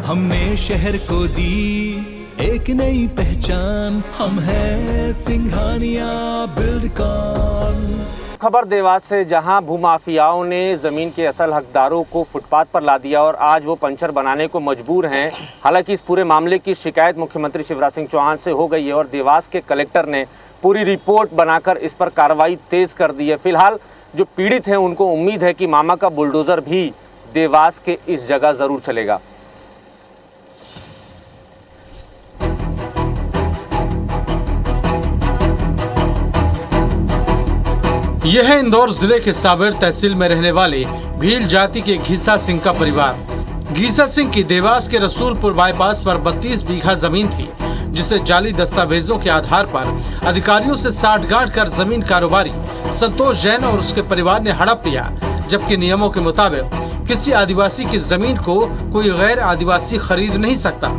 हमने शहर को दी एक नई पहचान, हम हैं सिंघानिया बिल्डकॉन। खबर देवास से, जहां भूमाफियाओं ने जमीन के असल हकदारों को फुटपाथ पर ला दिया और आज वो पंचर बनाने को मजबूर हैं। हालांकि इस पूरे मामले की शिकायत मुख्यमंत्री शिवराज सिंह चौहान से हो गई है और देवास के कलेक्टर ने पूरी रिपोर्ट बनाकर इस पर कार्रवाई तेज कर दी है। फिलहाल जो पीड़ित हैं उनको उम्मीद है कि मामा का बुलडोजर भी देवास के इस जगह जरूर चलेगा। यह है इंदौर जिले के सावेर तहसील में रहने वाले भील जाति के घीसा सिंह का परिवार। घीसा सिंह की देवास के रसूलपुर बाईपास पर 32 बीघा जमीन थी, जिसे जाली दस्तावेजों के आधार पर अधिकारियों से साठगांठ कर जमीन कारोबारी संतोष जैन और उसके परिवार ने हड़प लिया। जबकि नियमों के मुताबिक किसी आदिवासी की जमीन को कोई गैर आदिवासी खरीद नहीं सकता,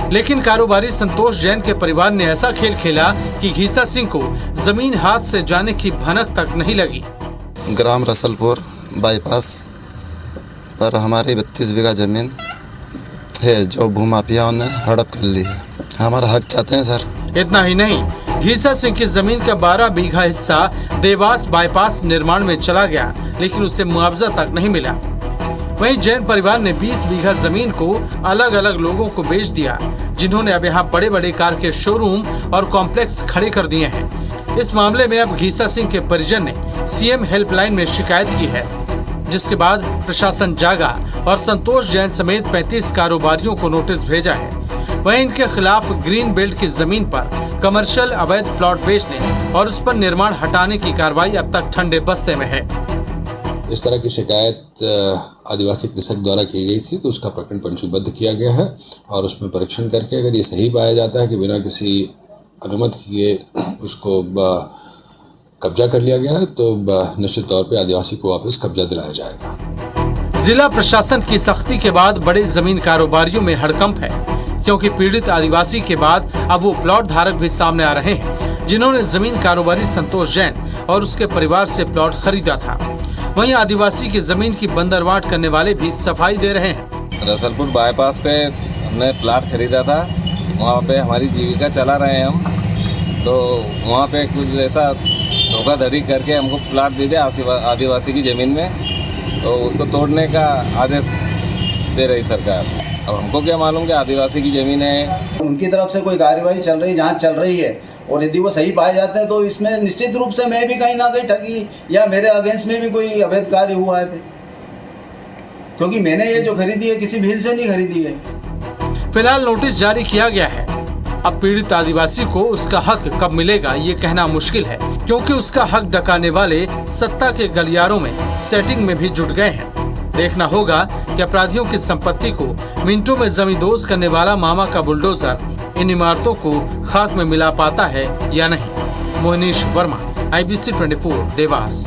लेकिन कारोबारी संतोष जैन के परिवार ने ऐसा खेल खेला कि घीसा सिंह को जमीन हाथ से जाने की भनक तक नहीं लगी। ग्राम रसूलपुर बाईपास पर हमारी 32 बीघा जमीन है जो भूमाफियाओं ने हड़प कर ली है। हमारा हक चाहते हैं सर। इतना ही नहीं, घीसा सिंह की जमीन का 12 बीघा हिस्सा देवास बाईपास निर्माण में चला गया, लेकिन उसे मुआवजा तक नहीं मिला। वहीं जैन परिवार ने 20 बीघा जमीन को अलग अलग लोगों को बेच दिया, जिन्होंने अब यहाँ बड़े बड़े कार के शोरूम और कॉम्प्लेक्स खड़े कर दिए हैं। इस मामले में अब घीसा सिंह के परिजन ने सीएम हेल्पलाइन में शिकायत की है, जिसके बाद प्रशासन जागा और संतोष जैन समेत 35 कारोबारियों को नोटिस भेजा है। वहीं इनके खिलाफ ग्रीन बेल्ट की जमीन पर कमर्शियल अवैध प्लॉट बेचने और उस पर निर्माण हटाने की कार्रवाई अब तक ठंडे बस्ते में है। इस तरह की शिकायत आदिवासी कृषक द्वारा की गई थी, तो उसका प्रकरण पंजीबद्ध किया गया है और उसमें परीक्षण करके अगर ये सही पाया जाता है कि बिना किसी अनुमति किए उसको कब्जा कर लिया गया है, तो निश्चित तौर पे आदिवासी को वापस कब्जा दिलाया जाएगा। जिला प्रशासन की सख्ती के बाद बड़े जमीन कारोबारियों में हड़कंप है, क्योंकि पीड़ित आदिवासी के बाद अब वो प्लॉट धारक भी सामने आ रहे हैं, जिन्होंने जमीन कारोबारी संतोष जैन और उसके परिवार से प्लॉट खरीदा था। वहीं आदिवासी की जमीन की बंदरवाट करने वाले भी सफाई दे रहे हैं। रसूलपुर बाईपास पे हमने प्लाट खरीदा था, वहाँ पे हमारी जीविका चला रहे हैं हम, तो वहाँ पे कुछ ऐसा धोखाधड़ी करके हमको प्लाट दे दिया आदिवासी की ज़मीन में, तो उसको तोड़ने का आदेश दे रही सरकार। अब हमको क्या मालूम कि आदिवासी की ज़मीन है। उनकी तरफ से कोई कार्रवाई चल रही, जांच चल रही है, और यदि वो सही पाए जाते हैं तो इसमें निश्चित रूप से मैं भी कहीं ना कहीं ठगी या मेरे अगेंस्ट में भी कोई अवैध कार्य हुआ है, क्योंकि मैंने ये जो खरीदी है किसी भील से नहीं खरीदी है। फिलहाल नोटिस जारी किया गया है। अब पीड़ित आदिवासी को उसका हक कब मिलेगा ये कहना मुश्किल है, क्योंकि उसका हक डकाने वाले सत्ता के गलियारों में सेटिंग में भी जुट गए हैं। देखना होगा कि अपराधियों की संपत्ति को मिनटों में जमींदोज करने वाला मामा का बुलडोजर इन इमारतों को खाक में मिला पाता है या नहीं। मोहनीश वर्मा, IBC 24 देवास।